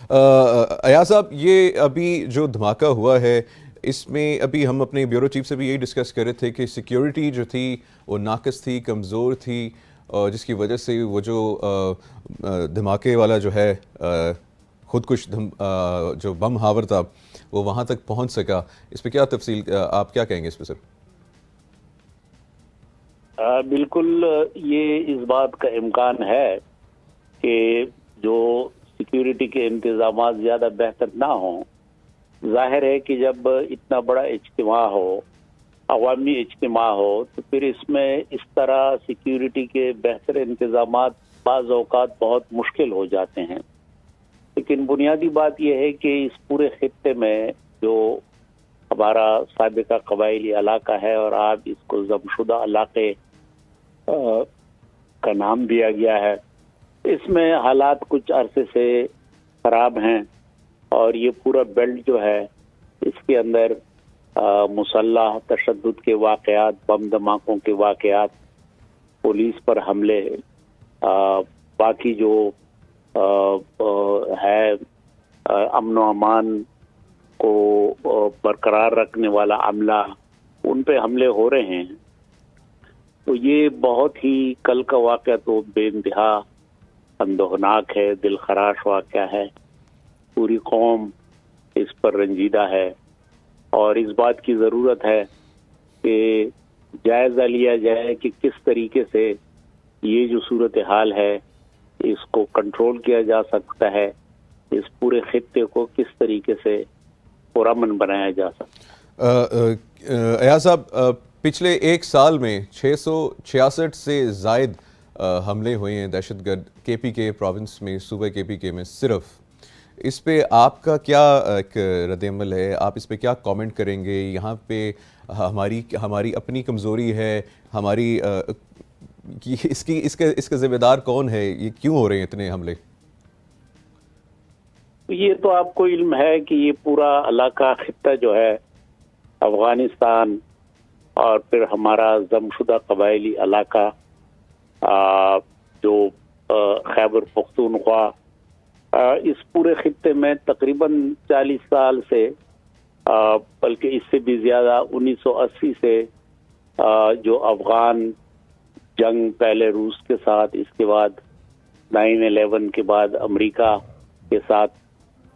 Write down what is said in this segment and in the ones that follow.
ایاز صاحب، یہ ابھی جو دھماکہ ہوا ہے اس میں ابھی ہم اپنے بیورو چیف سے بھی یہی ڈسکس کر رہے تھے کہ سیکیورٹی جو تھی وہ ناقص تھی، کمزور تھی، اور جس کی وجہ سے وہ جو دھماکے والا جو ہے خودکش جو بم ہاور تھا وہ وہاں تک پہنچ سکا. اس پہ کیا تفصیل، آپ کیا کہیں گے اس پہ سر؟ بالکل، یہ اس بات کا امکان ہے کہ جو سیکیورٹی کے انتظامات زیادہ بہتر نہ ہوں. ظاہر ہے کہ جب اتنا بڑا اجتماع ہو، عوامی اجتماع ہو، تو پھر اس میں اس طرح سیکیورٹی کے بہتر انتظامات بعض اوقات بہت مشکل ہو جاتے ہیں. لیکن بنیادی بات یہ ہے کہ اس پورے خطے میں جو ہمارا سابقہ قبائلی علاقہ ہے اور آج اس کو ضم شدہ علاقے کا نام دیا گیا ہے، اس میں حالات کچھ عرصے سے خراب ہیں، اور یہ پورا بیلٹ جو ہے اس کے اندر مسلح تشدد کے واقعات، بم دھماکوں کے واقعات، پولیس پر حملے، باقی جو ہے امن و امان کو برقرار رکھنے والا عملہ، ان پہ حملے ہو رہے ہیں. تو یہ بہت ہی کل کا واقعہ تو بے انتہا اندوہناک ہے، دل خراش واقعہ ہے. پوری قوم اس پر رنجیدہ ہے، اور اس بات کی ضرورت ہے کہ جائزہ لیا جائے کہ کس طریقے سے یہ جو صورتحال ہے اس کو کنٹرول کیا جا سکتا ہے، اس پورے خطے کو کس طریقے سے پرامن بنایا جا سکتا. ایاز صاحب، پچھلے ایک سال میں 666 سے زائد حملے ہوئے ہیں دہشت گرد کے پی کے پروونس میں، صوبہ کے پی کے میں صرف. اس پہ آپ کا کیا ایک رد عمل ہے؟ آپ اس پہ کیا کامنٹ کریں گے؟ یہاں پہ ہماری اپنی کمزوری ہے، ہماری اس کا ذمہ دار کون ہے؟ یہ کیوں ہو رہے ہیں اتنے حملے؟ یہ تو آپ کو علم ہے کہ یہ پورا علاقہ خطہ جو ہے افغانستان اور پھر ہمارا ضم شدہ قبائلی علاقہ جو خیبر پختونخوا، اس پورے خطے میں تقریباً 40 سال سے، بلکہ اس سے بھی زیادہ، 1980 سے جو افغان جنگ، پہلے روس کے ساتھ، اس کے بعد 9/11 کے بعد امریکہ کے ساتھ،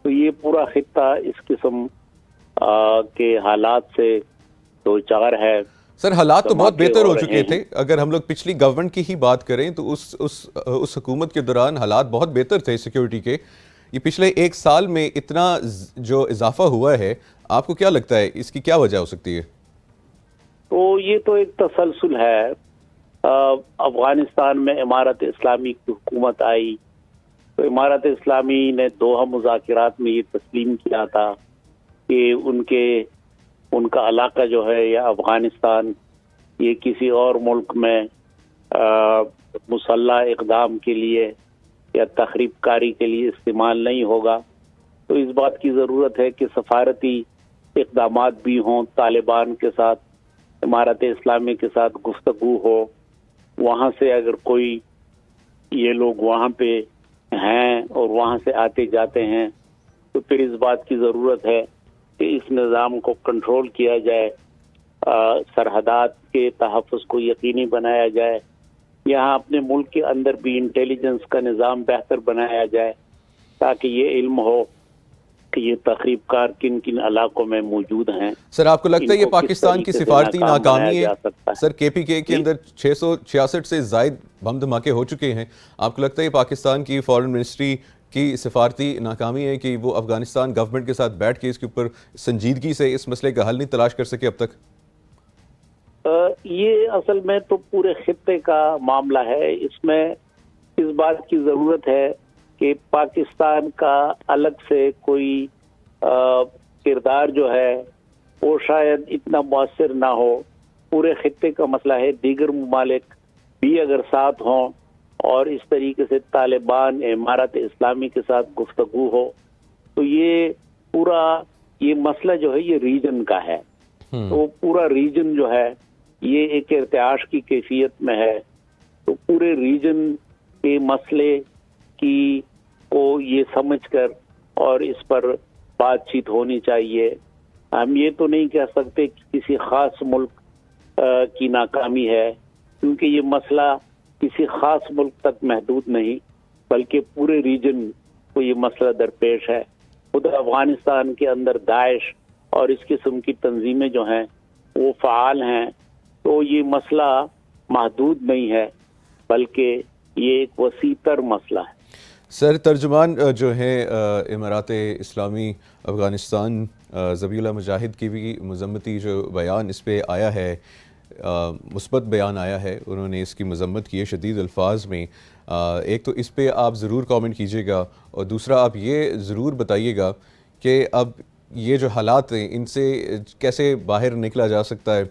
تو یہ پورا خطہ اس قسم کے حالات سے دو چار ہے. سر، حالات تو بہت بہتر ہو چکے تھے. اگر ہم لوگ پچھلی گورنمنٹ کی ہی بات کریں تو اس حکومت کے دوران حالات بہت بہتر تھے سیکیورٹی کے. یہ پچھلے ایک سال میں اتنا جو اضافہ ہوا ہے، آپ کو کیا لگتا ہے اس کی کیا وجہ ہو سکتی ہے؟ تو یہ تو ایک تسلسل ہے. افغانستان میں امارت اسلامی کی حکومت آئی تو امارت اسلامی نے دوحہ مذاکرات میں یہ تسلیم کیا تھا کہ ان کا علاقہ جو ہے یا افغانستان، یہ کسی اور ملک میں مسلح اقدام کے لیے یا تخریب کاری کے لیے استعمال نہیں ہوگا. تو اس بات کی ضرورت ہے کہ سفارتی اقدامات بھی ہوں، طالبان کے ساتھ، امارت اسلامی کے ساتھ گفتگو ہو. وہاں سے اگر کوئی یہ لوگ وہاں پہ ہیں اور وہاں سے آتے جاتے ہیں تو پھر اس بات کی ضرورت ہے کہ اس نظام کو کنٹرول کیا جائے، سرحدات کے تحفظ کو یقینی بنایا جائے. یہاں اپنے ملک کے اندر بھی انٹیلیجنس کا نظام بہتر بنایا جائے تاکہ یہ علم ہو کہ یہ تخریب کار کن کن علاقوں میں موجود ہیں. سر، آپ کو لگتا ہے یہ پاکستان کی سفارتی ناکامی ہے؟ سر، کے پی کے اندر 666 سے زائد بم دھماکے ہو چکے ہیں. آپ کو لگتا ہے یہ پاکستان کی فارن منسٹری کی سفارتی ناکامی ہے کہ وہ افغانستان گورنمنٹ کے ساتھ بیٹھ کے اس کے اوپر سنجیدگی سے اس مسئلے کا حل نہیں تلاش کر سکے اب تک؟ یہ اصل میں تو پورے خطے کا معاملہ ہے. اس میں اس بات کی ضرورت ہے کہ پاکستان کا الگ سے کوئی کردار جو ہے وہ شاید اتنا مؤثر نہ ہو. پورے خطے کا مسئلہ ہے، دیگر ممالک بھی اگر ساتھ ہوں اور اس طریقے سے طالبان، امارت اسلامی کے ساتھ گفتگو ہو تو یہ پورا یہ مسئلہ جو ہے یہ ریجن کا ہے. تو پورا ریجن جو ہے یہ ایک ارتعاش کی کیفیت میں ہے. تو پورے ریجن کے مسئلے کو یہ سمجھ کر اور اس پر بات چیت ہونی چاہیے. ہم یہ تو نہیں کہہ سکتے کہ کسی خاص ملک کی ناکامی ہے، کیونکہ یہ مسئلہ کسی خاص ملک تک محدود نہیں بلکہ پورے ریجن کو یہ مسئلہ درپیش ہے. خود افغانستان کے اندر داعش اور اس قسم کی تنظیمیں جو ہیں وہ فعال ہیں، تو یہ مسئلہ محدود نہیں ہے بلکہ یہ ایک وسیع تر مسئلہ ہے. سر ترجمان جو ہیں امارات اسلامی افغانستان ذبیح اللہ مجاہد کی بھی مذمتی جو بیان اس پہ آیا ہے، مثبت بیان آیا ہے، انہوں نے اس کی مذمت کی ہے شدید الفاظ میں. ایک تو اس پہ آپ ضرور کامنٹ کیجیے گا، اور دوسرا آپ یہ ضرور بتائیے گا کہ اب یہ جو حالات ہیں ان سے کیسے باہر نکلا جا سکتا ہے.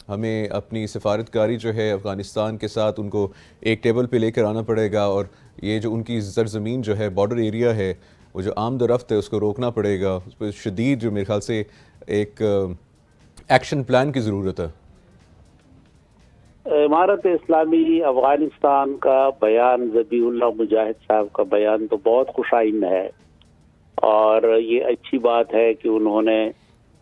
ہمیں اپنی سفارتکاری جو ہے افغانستان کے ساتھ ان کو ایک ٹیبل پہ لے کر آنا پڑے گا، اور یہ جو ان کی سرزمین جو ہے بارڈر ایریا ہے، وہ جو آمد و رفت ہے اس کو روکنا پڑے گا. اس پہ شدید جو میرے خیال سے ایک ایکشن پلان کی ضرورت ہے. امارت اسلامی افغانستان کا بیان، ذبیح اللہ مجاہد صاحب کا بیان تو بہت خوش آئند ہے، اور یہ اچھی بات ہے کہ انہوں نے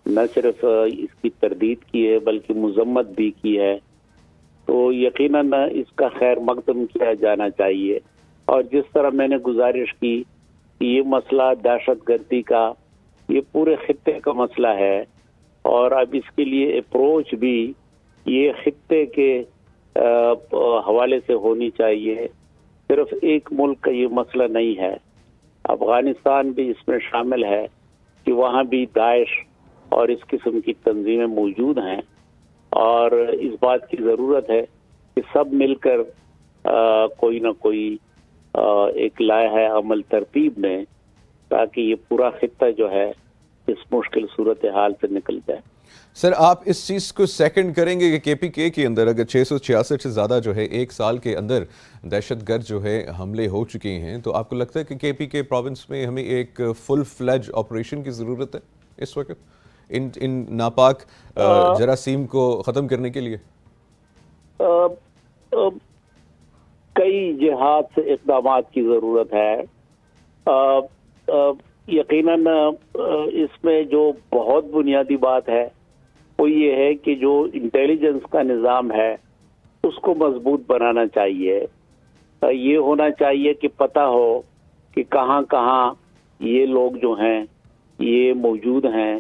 نہ صرف اس کی تردید کی ہے بلکہ مذمت بھی کی ہے. تو یقیناً اس کا خیر مقدم کیا جانا چاہیے. اور جس طرح میں نے گزارش کی کہ یہ مسئلہ دہشت گردی کا یہ پورے خطے کا مسئلہ ہے، اور اب اس کے لیے اپروچ بھی یہ خطے کے حوالے سے ہونی چاہیے. صرف ایک ملک کا یہ مسئلہ نہیں ہے، افغانستان بھی اس میں شامل ہے کہ وہاں بھی داعش اور اس قسم کی تنظیمیں موجود ہیں، اور اس بات کی ضرورت ہے کہ سب مل کر کوئی نہ کوئی ایک لائحہ عمل ترتیب میں، تاکہ یہ پورا خطہ جو ہے اس مشکل صورتحال سے نکل جائے. سر آپ اس چیز کو سیکنڈ کریں گے کہ کے پی کے اندر اگر 666 سے زیادہ جو ہے ایک سال کے اندر دہشت گرد جو ہے حملے ہو چکے ہیں، تو آپ کو لگتا ہے کہ کے پی کے پروونس میں ہمیں ایک فل فلیج آپریشن کی ضرورت ہے اس وقت ان ناپاک جراثیم کو ختم کرنے کے لیے؟ کئی جہات سے اقدامات کی ضرورت ہے. یقیناً اس میں جو بہت بنیادی بات ہے وہ یہ ہے کہ جو انٹیلیجنس کا نظام ہے اس کو مضبوط بنانا چاہیے. یہ ہونا چاہیے کہ پتہ ہو کہ کہاں کہاں یہ لوگ جو ہیں یہ موجود ہیں،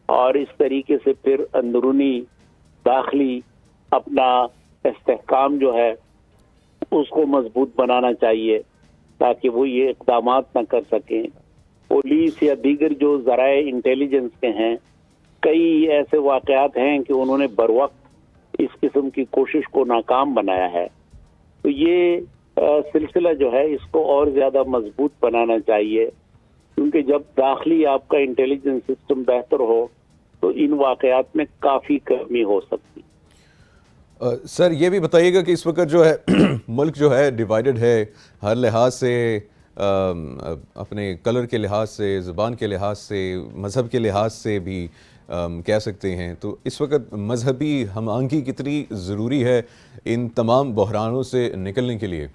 اور اس طریقے سے پھر اندرونی داخلی اپنا استحکام جو ہے اس کو مضبوط بنانا چاہیے تاکہ وہ یہ اقدامات نہ کر سکیں. پولیس یا دیگر جو ذرائع انٹیلیجنس کے ہیں، کئی ایسے واقعات ہیں کہ انہوں نے بروقت اس قسم کی کوشش کو ناکام بنایا ہے. تو یہ سلسلہ جو ہے اس کو اور زیادہ مضبوط بنانا چاہیے، کیونکہ جب داخلی آپ کا انٹیلیجنس سسٹم بہتر ہو تو ان واقعات میں کافی کمی ہو سکتی. سر یہ بھی بتائیے گا کہ اس وقت جو ہے ملک جو ہے ڈیوائیڈڈ ہے ہر لحاظ سے، اپنے کلر کے لحاظ سے، زبان کے لحاظ سے، مذہب کے لحاظ سے بھی کہہ سکتے ہیں. تو اس وقت مذہبی ہم آہنگی کتنی ضروری ہے ان تمام بحرانوں سے نکلنے کے لیے؟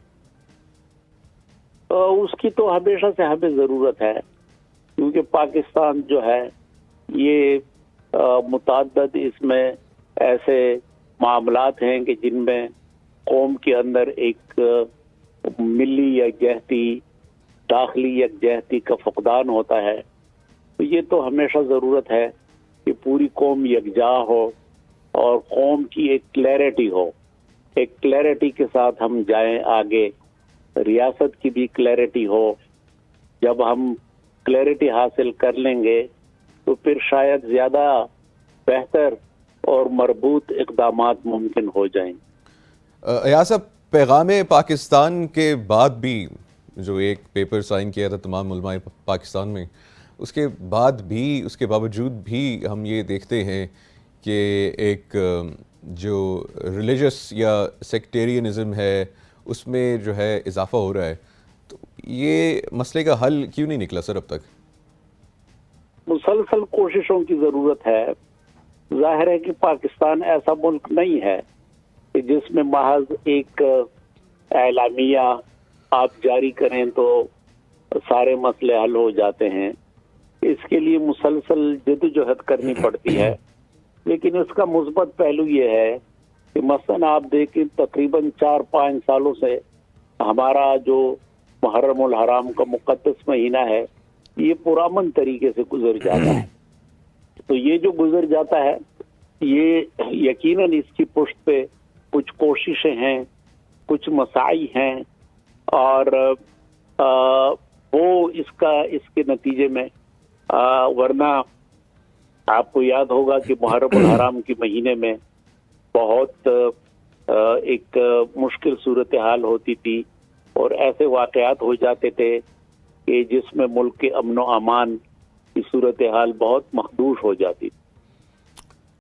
اس کی تو ہمیشہ سے ہمیں ضرورت ہے، کیونکہ پاکستان جو ہے یہ متعدد اس میں ایسے معاملات ہیں کہ جن میں قوم کے اندر ایک ملی یکجہتی، داخلی یکجہتی کا فقدان ہوتا ہے. تو یہ تو ہمیشہ ضرورت ہے کہ پوری قوم یکجا ہو اور قوم کی ایک کلیئرٹی ہو. ایک کلیئرٹی کے ساتھ ہم جائیں آگے، ریاست کی بھی کلیئرٹی ہو. جب ہم کلیئرٹی حاصل کر لیں گے تو پھر شاید زیادہ بہتر اور مربوط اقدامات ممکن ہو جائیں. ایاز صاحب، پیغام پاکستان کے بعد بھی جو ایک پیپر سائن کیا تھا تمام علماء پاکستان میں، اس کے بعد بھی، اس کے باوجود بھی ہم یہ دیکھتے ہیں کہ ایک جو ریلیجس یا سیکٹیرینزم ہے اس میں جو ہے اضافہ ہو رہا ہے. تو یہ مسئلے کا حل کیوں نہیں نکلا سر اب تک؟ مسلسل کوششوں کی ضرورت ہے. ظاہر ہے کہ پاکستان ایسا ملک نہیں ہے کہ جس میں محض ایک اعلامیہ آپ جاری کریں تو سارے مسئلے حل ہو جاتے ہیں. اس کے لیے مسلسل جدوجہد کرنی پڑتی ہے. لیکن اس کا مثبت پہلو یہ ہے کہ مثلاً آپ دیکھیں تقریباً 4-5 سالوں سے ہمارا جو محرم الحرام کا مقدس مہینہ ہے یہ پرامن طریقے سے گزر جاتا ہے. تو یہ جو گزر جاتا ہے یہ یقیناً اس کی پشت پہ کچھ کوششیں ہیں، کچھ مساعی ہیں، اور وہ اس کے نتیجے میں ورنہ آپ کو یاد ہوگا کہ محرم الحرام کے مہینے میں بہت ایک مشکل صورتحال ہوتی تھی اور ایسے واقعات ہو جاتے تھے کہ جس میں ملک کے امن و امان کی صورتحال بہت مخدوش ہو جاتی تھی.